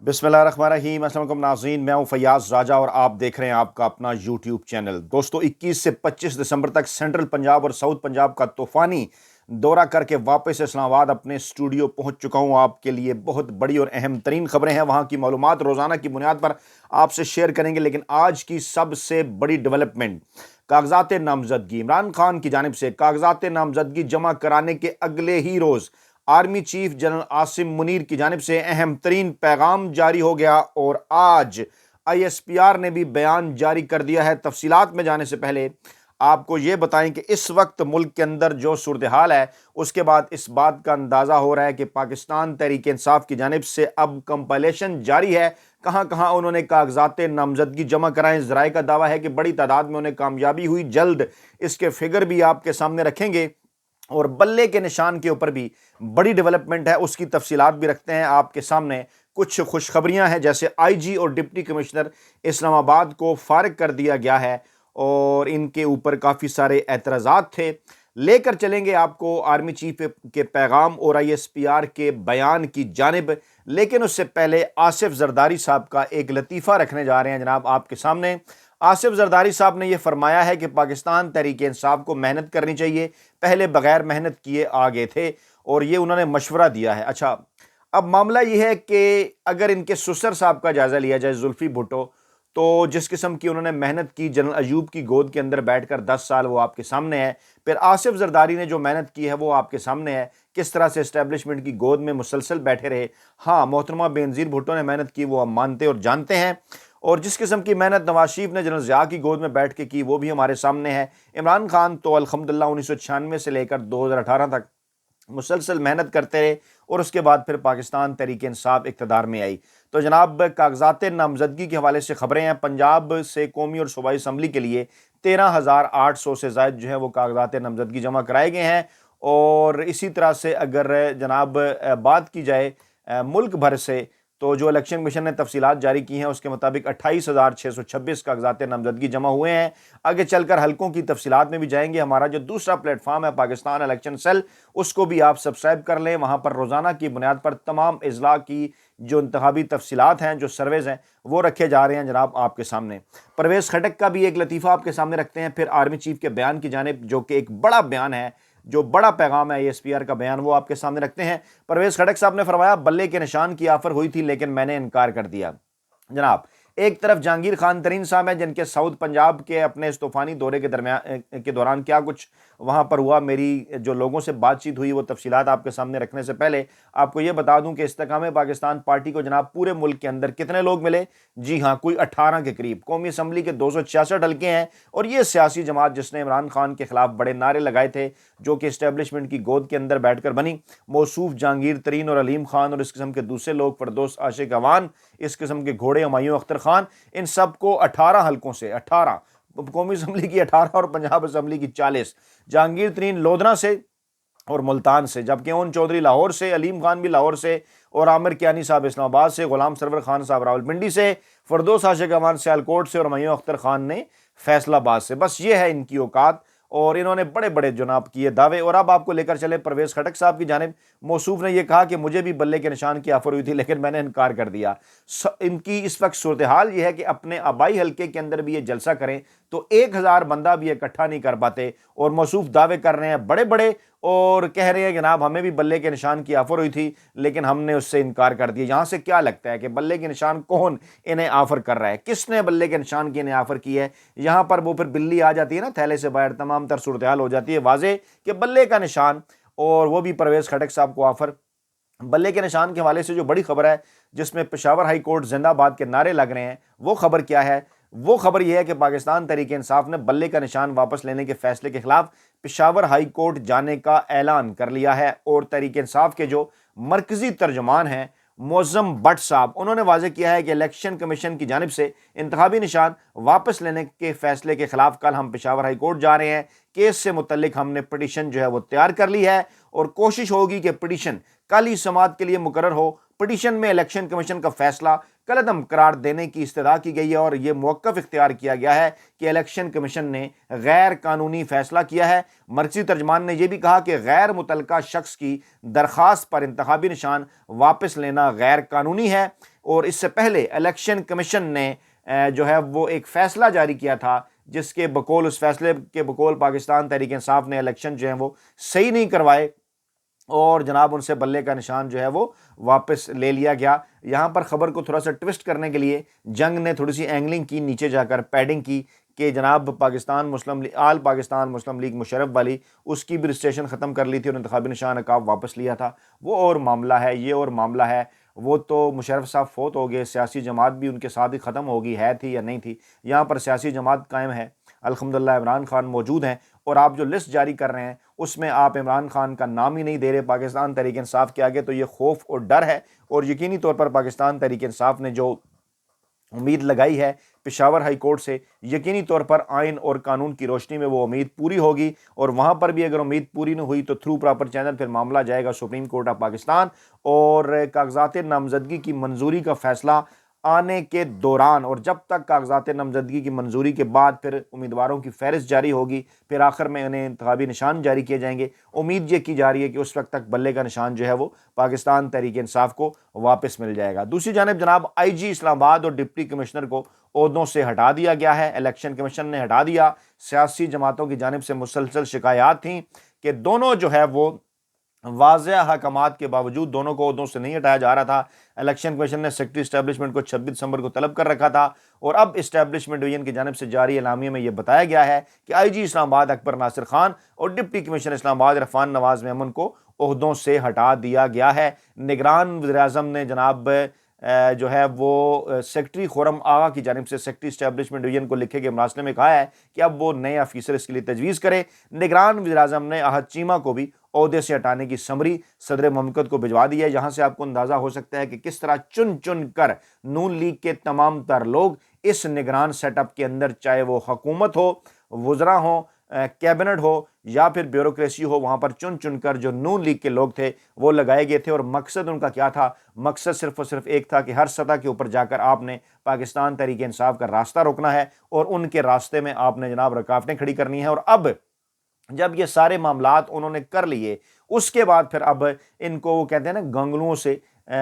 बिस्मिल्लाहिर्रहमानिर्रहीम। अस्सलाम वालेकुम नाज़रीन, मैं हूं फैयाज़ राजा और आप देख रहे हैं आपका अपना यूट्यूब चैनल। दोस्तों 21 से 25 दिसंबर तक सेंट्रल पंजाब और साउथ पंजाब का तूफ़ानी दौरा करके वापस इस्लामाबाद अपने स्टूडियो पहुंच चुका हूं। आपके लिए बहुत बड़ी और अहम तरीन खबरें हैं, वहां की मालूमात रोज़ाना की बुनियाद पर आपसे शेयर करेंगे। लेकिन आज की सबसे बड़ी डेवलपमेंट, कागजात नामजदगी इमरान खान की जानिब से कागजात नामजदगी जमा कराने के अगले ही रोज़ army chief general Asim Munir की जानिब से अहम तरीन पैगाम जारी हो गया और आज ISPR ने भी बयान जारी कर दिया है। तफसीलात में जाने से पहले आपको ये बताएं कि इस वक्त मुल्क के अंदर जो सूरत हाल है, उसके बाद इस बात का अंदाज़ा हो रहा है कि पाकिस्तान तहरीक इंसाफ की जानिब से अब कंपाइलेशन जारी है। कहाँ कहाँ उन्होंने कागजात नामजदगी जमा कराएं। ज़राए का दावा है कि बड़ी तादाद में उन्हें कामयाबी हुई। जल्द इसके फिगर भी आपके सामने रखेंगे और बल्ले के निशान के ऊपर भी बड़ी डेवलपमेंट है, उसकी तफसीलात भी रखते हैं आपके सामने। कुछ खुशखबरियां हैं, जैसे IG और डिप्टी कमिश्नर इस्लामाबाद को फारिग कर दिया गया है और इनके ऊपर काफ़ी सारे एतराज़ात थे। लेकर चलेंगे आपको आर्मी चीफ के पैगाम और ISPR के बयान की जानिब। लेकिन उससे पहले आसिफ जरदारी साहब का एक लतीफ़ा रखने जा रहे हैं जनाब आपके सामने। आसिफ जरदारी साहब ने यह फरमाया है कि पाकिस्तान तहरीक इंसाफ को मेहनत करनी चाहिए, पहले बगैर मेहनत किए आ गए थे, और ये उन्होंने मशवरा दिया है। अच्छा, अब मामला यह है कि अगर इनके ससुर साहब का जायज़ा लिया जाए, जुल्फी भुट्टो, तो जिस किस्म की उन्होंने मेहनत की जनरल अयूब की गोद के अंदर बैठकर 10 साल, वो आपके सामने है। फिर आसिफ जरदारी ने जो मेहनत की है वो आपके सामने है, किस तरह से इस्टेब्लिशमेंट की गोद में मुसलसल बैठे रहे। हाँ, मोहतरमा बेनज़ीर भुट्टो ने मेहनत की, वो हम मानते और जानते हैं। और जिस किस्म की मेहनत नवाज शरीफ ने जनरल ज़िया की गोद में बैठ के की, वो भी हमारे सामने है। इमरान खान तो अल्हम्दुलिल्लाह 1996 से लेकर 2018 तक मुसलसल मेहनत करते रहे और उसके बाद फिर पाकिस्तान तहरीक इंसाफ इक़्तिदार में आई। तो जनाब, कागजात नामजदगी के हवाले से खबरें हैं। पंजाब से कौमी और सूबाई असम्बली के लिए 13,800 से ज़ायद जो है वो कागजात नामजदगी जमा कराए गए हैं। और इसी तरह से अगर जनाब बात की जाए मुल्क भर से, तो जो इलेक्शन कमीशन ने तफसीलात जारी की हैं उसके मुताबिक 28,626 कागजात नामजदगी जमा हुए हैं। आगे चलकर हल्कों की तफसीलात में भी जाएंगे। हमारा जो दूसरा प्लेटफॉर्म है पाकिस्तान इलेक्शन सेल, उसको भी आप सब्सक्राइब कर लें। वहाँ पर रोज़ाना की बुनियाद पर तमाम अजला की जो इंतखाबी तफसीलात हैं, जो सर्वेज़ हैं, वो रखे जा रहे हैं जनाब आपके सामने। परवेज़ खटक का भी एक लतीफ़ा आपके सामने रखते हैं। फिर आर्मी चीफ के बयान की जानिब, जो कि एक बड़ा बयान है, जो बड़ा पैगाम है ISPR का बयान, वो आपके सामने रखते हैं। परवेज़ खटक साहब ने फरमाया, बल्ले के निशान की ऑफर हुई थी लेकिन मैंने इनकार कर दिया। जनाब, एक तरफ जहांगीर खान तरीन साहब हैं, जिनके साउथ पंजाब के अपने इस तूफ़ानी दौरे के दौरान क्या कुछ वहाँ पर हुआ, मेरी जो लोगों से बातचीत हुई, वो तफसीलात आपके सामने रखने से पहले आपको ये बता दूं कि इस्तेकाम पाकिस्तान पार्टी को जनाब पूरे मुल्क के अंदर कितने लोग मिले? जी हाँ, कोई 18 के करीब। कौमी असम्बली के 266 हल्के हैं और ये सियासी जमात जिसने इमरान खान के खिलाफ बड़े नारे लगाए थे, जो कि इस्टेब्लिशमेंट की गोद के अंदर बैठकर बनी। मौसूफ जहांगीर तरीन और अलीम खान और इस किस्म के दूसरे लोग, फरदौस आशिक अवान, इस किस्म के घोड़े हुमायूं अख्तर खान, इन सब को 18 हल्कों से 18, कौमी असम्बली की 18 और पंजाब असम्बली की 40, जहांगीर तरीन लोधना से और मुल्तान से, जबकि ओन चौधरी लाहौर से, अलीम खान भी लाहौर से, और आमिर कियानी साहब इस्लामाबाद से, गुलाम सरवर खान साहब रावलपिंडी से, फरदौस आशिक अमान सियालकोट से और हुमायूं अख्तर खान ने फैसलाबाद से। बस ये है इनकी औकात और इन्होंने बड़े बड़े जनाब किए दावे। और अब आपको लेकर चले परवेज़ खटक साहब की जानिब। मौसूफ ने यह कहा कि मुझे भी बल्ले के निशान की ऑफर हुई थी लेकिन मैंने इनकार कर दिया। इनकी इस वक्त सूरत हाल यह है कि अपने आबाई हल्के के अंदर भी ये जलसा करें तो 1000 बंदा भी इकट्ठा नहीं कर पाते। और मौसूफ दावे कर रहे हैं बड़े बड़े और कह रहे हैं जनाब हमें भी बल्ले के निशान की ऑफर हुई थी लेकिन हमने उससे इनकार कर दिया। यहाँ से क्या लगता है कि बल्ले के निशान कौन इन्हें ऑफर कर रहा है, किसने बल्ले के निशान की इन्हें ऑफर की है? यहाँ पर वो फिर बिल्ली आ जाती है ना थैले से बाहर, तमाम तर सूरत हाल हो जाती है वाजे कि बल्ले का निशान, और वो भी परवेज़ खटक साहब को ऑफर। बल्ले के निशान के हवाले से जो बड़ी खबर है, जिसमें पेशावर हाई कोर्ट जिंदाबाद के नारे लग रहे हैं, वो खबर क्या है? वो खबर यह है कि पाकिस्तान तहरीक इंसाफ ने बल्ले का निशान वापस लेने के फैसले के खिलाफ पेशावर हाई कोर्ट जाने का ऐलान कर लिया है। और तहरीक इंसाफ के जो मरकजी तर्जुमान हैं मोअज़्ज़म भट्ट साहब, उन्होंने वाज़ेह किया है कि इलेक्शन कमीशन की जानिब से इंतखाबी निशान वापस लेने के फैसले के खिलाफ कल हम पेशावर हाई कोर्ट जा रहे हैं। केस से मुतल्लिक हमने पिटीशन जो है वो तैयार कर ली है और कोशिश होगी कि पिटीशन कल ही समाअत के लिए मुकर्रर हो। पिटीशन में इलेक्शन कमीशन का फैसला कलअदम करार देने की इस्तदा की गई है और यह मौक़िफ़ इख्तियार किया गया है कि इलेक्शन कमीशन ने गैर कानूनी फैसला किया है। मरकज़ी तर्जमान ने यह भी कहा कि गैर मुतल्लका शख्स की दरख्वास्त पर इंतखाबी निशान वापस लेना गैर कानूनी है। اور اس سے پہلے الیکشن کمیشن نے جو ہے وہ ایک فیصلہ جاری کیا تھا، جس کے بقول اس فیصلے کے بقول پاکستان تحریک انصاف نے الیکشن جو ہیں وہ صحیح نہیں کروائے اور جناب ان سے بلے کا نشان جو ہے وہ واپس لے لیا گیا۔ یہاں پر خبر کو تھوڑا سا ٹوسٹ کرنے کے لیے جنگ نے تھوڑی سی اینگلنگ کی، نیچے جا کر پیڈنگ کی کہ جناب آل پاکستان مسلم لیگ مشرف والی اس کی بھی رجسٹریشن ختم کر لی تھی اور انتخابی نشان نقاب واپس لیا تھا۔ وہ اور معاملہ ہے، یہ اور معاملہ ہے۔ وہ تو مشرف صاحب فوت ہو گئے، سیاسی جماعت بھی ان کے ساتھ ہی ختم ہوگی، ہے تھی یا نہیں تھی۔ یہاں پر سیاسی جماعت قائم ہے، الحمدللہ عمران خان موجود ہیں، اور آپ جو لسٹ جاری کر رہے ہیں اس میں آپ عمران خان کا نام ہی نہیں دے رہے پاکستان تحریک انصاف کے آگے، تو یہ خوف اور ڈر ہے۔ اور یقینی طور پر پاکستان تحریک انصاف نے جو امید لگائی ہے پشاور ہائی کورٹ سے، یقینی طور پر آئین اور قانون کی روشنی میں وہ امید پوری ہوگی، اور وہاں پر بھی اگر امید پوری نہ ہوئی تو تھرو پراپر چینل پھر معاملہ جائے گا سپریم کورٹ آف پاکستان، اور کاغذات نامزدگی کی منظوری کا فیصلہ آنے کے دوران، اور جب تک کاغذات نامزدگی کی منظوری کے بعد پھر امیدواروں کی فہرست جاری ہوگی، پھر آخر میں انہیں انتخابی نشان جاری کیے جائیں گے۔ امید یہ کی جا رہی ہے کہ اس وقت تک بلے کا نشان جو ہے وہ پاکستان تحریک انصاف کو واپس مل جائے گا۔ دوسری جانب جناب آئی جی اسلام آباد اور ڈپٹی کمشنر کو عہدوں سے ہٹا دیا گیا ہے، الیکشن کمیشن نے ہٹا دیا۔ سیاسی جماعتوں کی جانب سے مسلسل شکایات تھیں کہ دونوں جو ہے وہ واضح احکامات کے باوجود دونوں کو عہدوں سے نہیں ہٹایا جا رہا تھا۔ الیکشن کمیشن نے سیکرٹری اسٹیبلشمنٹ کو 26 دسمبر کو طلب کر رکھا تھا، اور اب اسٹیبلشمنٹ ڈویژن کی جانب سے جاری اعلامیے میں یہ بتایا گیا ہے کہ آئی جی اسلام آباد اکبر ناصر خان اور ڈپٹی کمشنر اسلام آباد عرفان نواز میمن کو عہدوں سے ہٹا دیا گیا ہے۔ نگران وزیر اعظم نے جناب جو ہے وہ سیکرٹری خرم آغا کی جانب سے سیکرٹری اسٹیبلشمنٹ ڈویژن کو لکھے گئے مراسلے میں کہا ہے کہ اب وہ نئے آفیسر اس کے لیے تجویز کرے۔ نگران وزیر اعظم نے احد چیمہ کو بھی عہدے سے ہٹانے کی سمری صدر مملکت کو بھجوا دی ہے۔ یہاں سے آپ کو اندازہ ہو سکتا ہے کہ کس طرح چن چن کر نون لیگ کے تمام تر لوگ اس نگران سیٹ اپ کے اندر، چاہے وہ حکومت ہو، وزراء ہوں، کیبنٹ ہو یا پھر بیوروکریسی ہو، وہاں پر چن چن کر جو نون لیگ کے لوگ تھے وہ لگائے گئے تھے۔ اور مقصد ان کا کیا تھا؟ مقصد صرف اور صرف ایک تھا کہ ہر سطح کے اوپر جا کر آپ نے پاکستان تحریک انصاف کا راستہ روکنا ہے، اور ان کے راستے میں آپ نے جناب رکاوٹیں کھڑی کرنی ہیں۔ اور اب جب یہ سارے معاملات انہوں نے کر لیے، اس کے بعد پھر اب ان کو وہ کہتے ہیں نا گنگلوں سے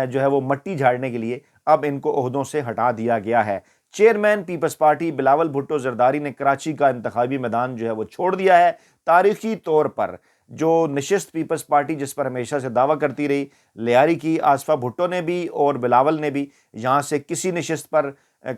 جو ہے وہ مٹی جھاڑنے کے لیے اب ان کو عہدوں سے ہٹا دیا گیا ہے۔ چیئرمین پیپلز پارٹی بلاول بھٹو زرداری نے کراچی کا انتخابی میدان جو ہے وہ چھوڑ دیا ہے۔ تاریخی طور پر جو نشست پیپلز پارٹی جس پر ہمیشہ سے دعویٰ کرتی رہی، لیاری کی آصفہ بھٹو نے بھی اور بلاول نے بھی یہاں سے کسی نشست پر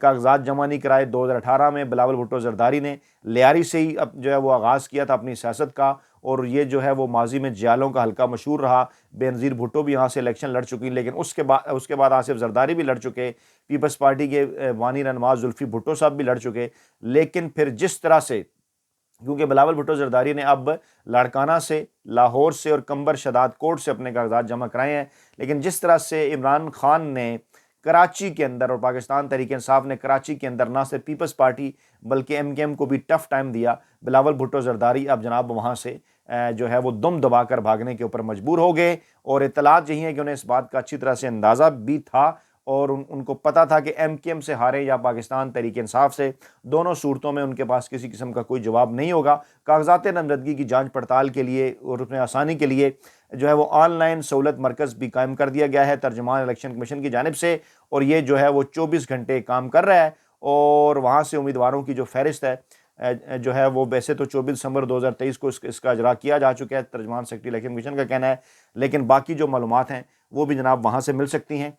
کاغذات جمع نہیں کرائے۔ 2018 میں بلاول بھٹو زرداری نے لیاری سے ہی جو ہے وہ آغاز کیا تھا اپنی سیاست کا، اور یہ جو ہے وہ ماضی میں جیالوں کا حلقہ مشہور رہا۔ بے نظیر بھٹو بھی یہاں سے الیکشن لڑ چکی، لیکن اس کے بعد آصف زرداری بھی لڑ چکے، پیپلز پارٹی کے بانی رہنما زلفی بھٹو صاحب بھی لڑ چکے۔ لیکن پھر جس طرح سے، کیونکہ بلاول بھٹو زرداری نے اب لاڑکانہ سے، لاہور سے اور کمبر شداد کوٹ سے اپنے کاغذات جمع کرائے ہیں، لیکن جس طرح سے عمران خان نے کراچی کے اندر اور پاکستان تحریک انصاف نے کراچی کے اندر نہ صرف پیپلز پارٹی بلکہ ایم کے ایم کو بھی ٹف ٹائم دیا، بلاول بھٹو زرداری اب جناب وہاں سے جو ہے وہ دم دبا کر بھاگنے کے اوپر مجبور ہو گئے۔ اور اطلاعات یہی ہیں کہ انہیں اس بات کا اچھی طرح سے اندازہ بھی تھا، اور ان کو پتہ تھا کہ ایم کے ایم سے ہارے یا پاکستان تحریک انصاف سے، دونوں صورتوں میں ان کے پاس کسی قسم کا کوئی جواب نہیں ہوگا۔ کاغذات نامزدگی کی جانچ پڑتال کے لیے اور اس میں آسانی کے لیے جو ہے وہ آن لائن سہولت مرکز بھی قائم کر دیا گیا ہے ترجمان الیکشن کمیشن کی جانب سے، اور یہ جو ہے وہ 24 گھنٹے کام کر رہا ہے، اور وہاں سے امیدواروں کی جو فہرست ہے جو ہے وہ ویسے تو 24 دسمبر 2023 کو اس کا اجرا کیا جا چکا ہے، ترجمان سیکرٹری الیکشن کمیشن کا کہنا ہے، لیکن باقی جو معلومات ہیں وہ بھی جناب وہاں سے مل سکتی ہیں۔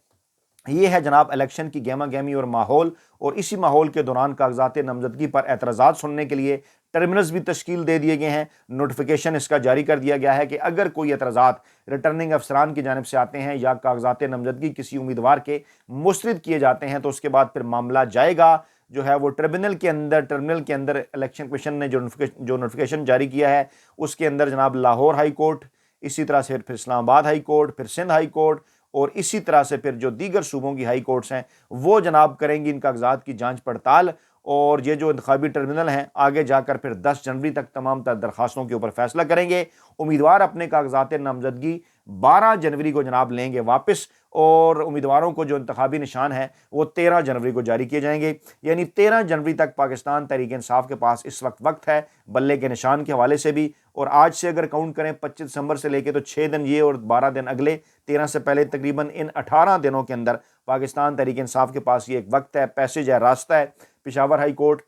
یہ ہے جناب الیکشن کی گہما گہمی اور ماحول، اور اسی ماحول کے دوران کاغذات نامزدگی پر اعتراضات سننے کے لیے ٹرمینلز بھی تشکیل دے دیے گئے ہیں۔ نوٹیفیکیشن اس کا جاری کر دیا گیا ہے کہ اگر کوئی اعتراضات ریٹرننگ افسران کی جانب سے آتے ہیں یا کاغذات نامزدگی کسی امیدوار کے مسترد کیے جاتے ہیں تو اس کے بعد پھر معاملہ جائے گا جو ہے وہ ٹرمینل کے اندر الیکشن کمیشن نے جو نوٹیفیکیشن جاری کیا ہے اس کے اندر جناب لاہور ہائی کورٹ، اسی طرح سے پھر اسلام آباد ہائی کورٹ، پھر سندھ ہائی کورٹ، اور اسی طرح سے پھر جو دیگر صوبوں کی ہائی کورٹس ہیں وہ جناب کریں گی ان کاغذات کی جانچ پڑتال، اور یہ جو انتخابی ٹرمینل ہیں آگے جا کر پھر 10 جنوری تک تمام تر درخواستوں کے اوپر فیصلہ کریں گے۔ امیدوار اپنے کاغذات نامزدگی 12 जनवरी को जनाब लेंगे वापस, और उम्मीदवारों को जो इंतखाबी निशान है वो 13 जनवरी को जारी किए जाएंगे। यानी 13 जनवरी तक पाकिस्तान तहरीक इंसाफ के पास इस वक्त है बल्ले के निशान के हवाले से भी। और आज से अगर काउंट करें 25 दिसंबर से लेके तो 6 दिन ये और 12 दिन अगले 13 से पहले, तकरीबन इन 18 दिनों के अंदर पाकिस्तान तहरीक इंसाफ के पास ये एक वक्त है, पैसेज है, रास्ता है। पेशावर हाई कोर्ट,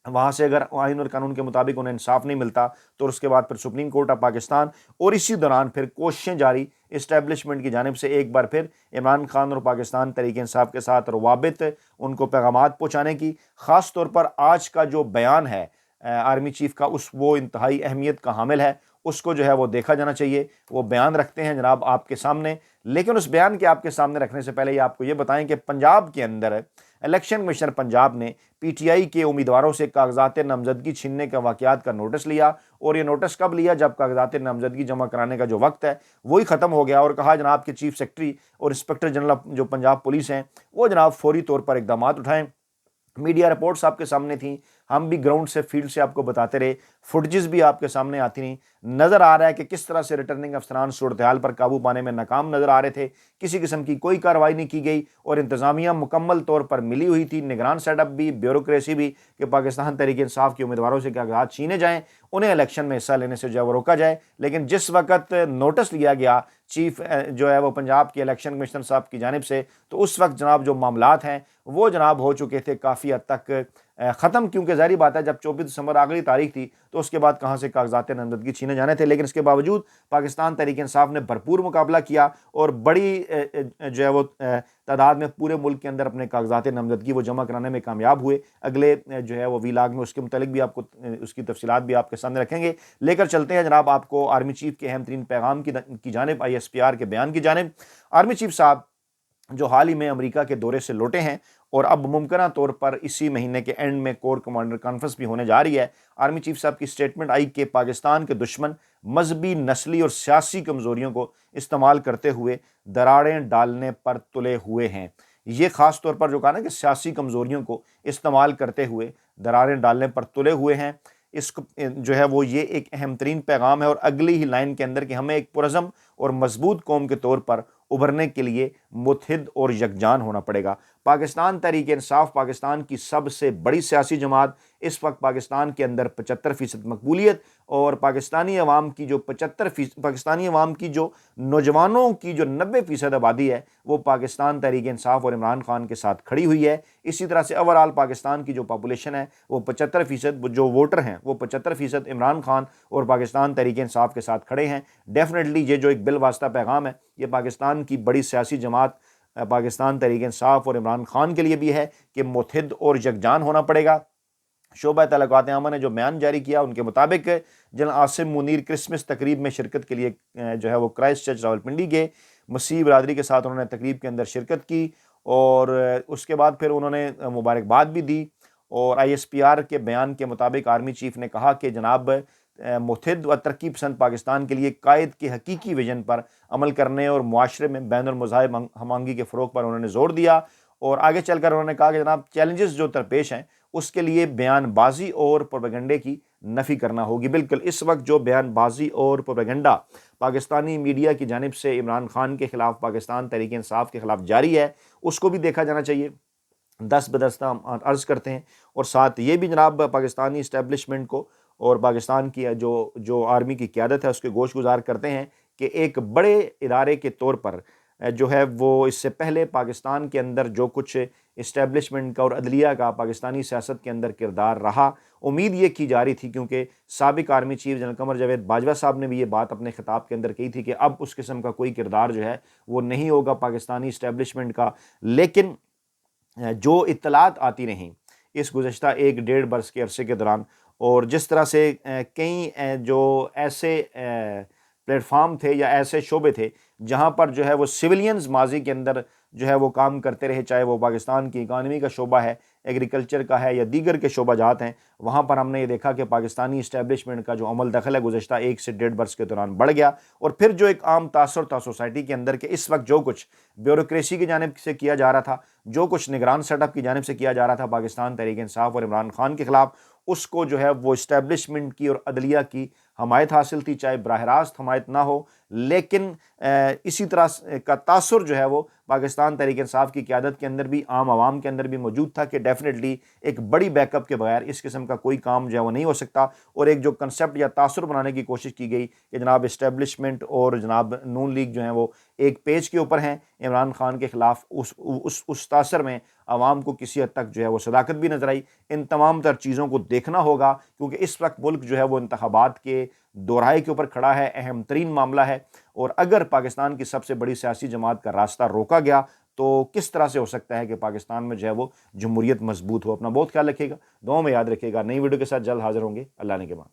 वहाँ से अगर आइन और कानून के मुताबिक उन्हें इंसाफ नहीं मिलता तो उसके बाद फिर सुप्रीम कोर्ट ऑफ पाकिस्तान, और इसी दौरान फिर कोशिशें जारी इस्टेब्लिशमेंट की जानिब से एक बार फिर इमरान खान और पाकिस्तान तहरीक इंसाफ के साथ रवाबित, उनको पैगामात पहुँचाने की। ख़ास तौर पर आज का जो बयान है आर्मी चीफ का, वो इंतहाई अहमियत का हामिल है, उसको जो है वो देखा जाना चाहिए। वो बयान रखते हैं जनाब आपके सामने, लेकिन उस बयान के आपके सामने रखने से पहले ये आपको ये बताएं कि पंजाब के अंदर इलेक्शन कमिश्नर पंजाब ने पीटीआई के उम्मीदवारों से कागजात नामजदगी छीनने के वाक़यात का नोटिस लिया। और ये नोटिस कब लिया? जब कागजात नामजदगी जमा कराने का जो वक्त है वही ख़त्म हो गया, और कहा जनाब के चीफ सेक्रेटरी और इंस्पेक्टर जनरल जो पंजाब पुलिस हैं वो जनाब फौरी तौर पर इकदाम उठाएं। मीडिया रिपोर्ट्स आपके सामने थी, हम भी ग्राउंड से, फील्ड से आपको बताते रहे, फुटेजेस भी आपके सामने आती रही। नज़र आ रहा है कि किस तरह से रिटर्निंग अफसरान सूरत हाल पर काबू पाने में नाकाम नज़र आ रहे थे। किसी किस्म की कोई कार्रवाई नहीं की गई और इंतज़ामिया मुकम्मल तौर पर मिली हुई थी, निगरान सेटअप भी, ब्यूरोक्रेसी भी, कि पाकिस्तान तहरीक इंसाफ के उम्मीदवारों से कागजात छीने जाएँ, उन्हें इलेक्शन में हिस्सा लेने से जो है वो रोका जाए। लेकिन जिस वक्त नोटिस लिया गया चीफ जो है वो पंजाब के इलेक्शन कमिश्नर साहब की जानिब से, तो उस वक्त जनाब जो मामलात हैं वो जनाब हो चुके थे काफ़ी हद तक ख़त्म, क्योंकि ज़ाहिर बात है जब 24 दिसंबर आखिरी तारीख थी तो उसके बाद कहाँ से कागजात नामजदगी छीने जाने थे। लेकिन इसके बावजूद पाकिस्तान तहरीक इंसाफ ने भरपूर मुकाबला किया और बड़ी जो है वो तादाद में पूरे मुल्क के अंदर अपने कागजात नामजदगी वो जमा कराने में कामयाब हुए। अगले जो है वो वीलाग में उसके मुतालिक भी आपको उसकी तफसीलात भी आपके सामने रखेंगे। लेकर चलते हैं जनाब आपको आर्मी चीफ के अहम तरीन पैगाम की जानिब, ISPR के बयान की जानिब। आर्मी चीफ साहब जो हाल ही में अमेरिका के दौरे से लौटे हैं और अब मुमकिन तौर पर इसी महीने के एंड में कोर कमांडर कॉन्फ्रेंस भी होने जा रही है। आर्मी चीफ साहब की स्टेटमेंट आई कि पाकिस्तान के दुश्मन मजहबी, नस्ली और सियासी कमज़ोरियों को इस्तेमाल करते हुए दरारें डालने पर तुले हुए हैं। ये ख़ास तौर पर जो कहा ना कि सियासी कमज़ोरियों को इस्तेमाल करते हुए दरारें डालने पर तुले हुए हैं, इसको जो है वो ये एक अहम तरीन पैगाम है। और अगली ही लाइन के अंदर कि हमें एक पुरज़म और मजबूत कौम के तौर पर उभरने के लिए मुत्हिद और यकजान होना पड़ेगा। पाकिस्तान तहरीक इंसाफ पाकिस्तान की सबसे बड़ी सियासी जमात, इस वक्त पाकिस्तान के अंदर 75% मकबूलियत, और पाकिस्तानी अवाम की जो 75% पाकिस्तानी अवाम की जो नौजवानों की जो 90% आबादी है वो पाकिस्तान तहरीक इंसाफ और इमरान खान के साथ खड़ी हुई है। इसी तरह से ओवरऑल पाकिस्तान की जो पॉपुलेशन है वो 75% जो वोटर हैं वो 75% इमरान खान और पाकिस्तान तहरीक इंसाफ के साथ खड़े हैं। डेफिनेटली ये जो एक बिल वास्ता पैगाम है ये पाकिस्तान की बड़ी सियासी जमात पाकिस्तान तहरीक इंसाफ और इमरान खान के लिए भी है कि मुत्हिद और यकजान होना पड़ेगा। शोबा तलक़ात आमा ने जो बयान जारी किया उनके मुताबिक जनरल आसिम मुनीर क्रिसमस तकरीब में शिरकत के लिए जो है वो क्राइस्ट चर्च रावलपिंडी गए। मसीह बरादरी के साथ उन्होंने तकरीब के अंदर शिरकत की और उसके बाद फिर उन्होंने मुबारकबाद भी दी। और ISPR के बयान के मुताबिक आर्मी चीफ ने कहा कि जनाब मुत्हिद व तरक्की पसंद पाकिस्तान के लिए कायद के हकीकी विजन पर अमल करने और मुआशरे में बैनुल मज़ाहिब हमआहंगी के फ़रोग़ पर उन्होंने ज़ोर दिया। और आगे चलकर उन्होंने कहा कि जनाब चैलेंजेस जो दरपेश हैं उसके लिए बयानबाजी और प्रोपेगेंडे की नफ़ी करना होगी। बिल्कुल इस वक्त जो बयानबाजी और प्रोपेगेंडा पाकिस्तानी मीडिया की जानिब से इमरान खान के ख़िलाफ़, पाकिस्तान तहरीक इंसाफ के ख़िलाफ़ जारी है, उसको भी देखा जाना चाहिए। 10 बदस्ता हम अर्ज़ करते हैं। और साथ ये भी जनाब पाकिस्तानी इस्टेब्लिशमेंट को और पाकिस्तान की जो आर्मी की क़यादत है उसके गोश गुजार करते हैं कि एक बड़े इदारे के तौर पर जो है वो इससे पहले पाकिस्तान के अंदर जो कुछ इस्टेब्लिशमेंट का और अदलिया का पाकिस्तानी सियासत के अंदर किरदार रहा, उम्मीद ये की जा रही थी, क्योंकि साबिक army chief general Qamar Javed Bajwa साहब ने भी ये बात अपने खिताब के अंदर कही थी कि अब उस किस्म का कोई किरदार जो है वो नहीं होगा पाकिस्तानी इस्टेब्लिशमेंट का। लेकिन जो इत्तलात आती रहीं इस गुज़श्ता 1-1.5 बरस के अरसे के दौरान, और जिस तरह से कई जो ऐसे प्लेटफार्म थे या ऐसे शोबे थे जहाँ पर जो है वो सिविलियंस माजी के अंदर जो है वो काम करते रहे, चाहे वो पाकिस्तान की इकानमी का शोबा है, एग्रीकल्चर का है या दीगर के शोबा जात हैं, वहाँ पर हमने ये देखा कि पाकिस्तानी इस्टेब्लिशमेंट का जो अमल दखल है गुज़श्ता 1 से 1.5 बरस के दौरान बढ़ गया। और फिर जो एक आम तासर था सोसाइटी के अंदर के इस वक्त जो कुछ ब्यूरोक्रेसी की जानिब से किया जा रहा था, जो कुछ निगरान सेटअप की जानिब से किया जा रहा था पाकिस्तान तहरीक इंसाफ और इमरान खान के ख़िलाफ़, उसको जो है वो इस्टेब्लिशमेंट की और अदलिया की حمایت حاصل تھی، چاہے براہ راست حمایت نہ ہو، لیکن اسی طرح کا تاثر جو ہے وہ پاکستان تحریک انصاف کی قیادت کے اندر بھی، عام عوام کے اندر بھی موجود تھا کہ ڈیفینیٹلی ایک بڑی بیک اپ کے بغیر اس قسم کا کوئی کام جو ہے وہ نہیں ہو سکتا۔ اور ایک جو کنسیپٹ یا تاثر بنانے کی کوشش کی گئی کہ جناب اسٹیبلشمنٹ اور جناب نون لیگ جو ہیں وہ ایک پیج کے اوپر ہیں عمران خان کے خلاف، اس تاثر میں عوام کو کسی حد تک جو ہے وہ صداقت بھی نظر آئی۔ ان تمام تر چیزوں کو دیکھنا ہوگا کیونکہ اس وقت ملک جو ہے وہ انتخابات کے دورائے کے اوپر کھڑا ہے، اہم ترین معاملہ ہے، اور اگر پاکستان کی سب سے بڑی سیاسی جماعت کا راستہ روکا گیا تو کس طرح سے ہو سکتا ہے کہ پاکستان میں جو ہے وہ جمہوریت مضبوط ہو۔ اپنا بہت خیال رکھیے گا، دعاؤں میں یاد رکھیے گا۔ نئی ویڈیو کے ساتھ جلد حاضر ہوں گے، اللہ نے کے بعد۔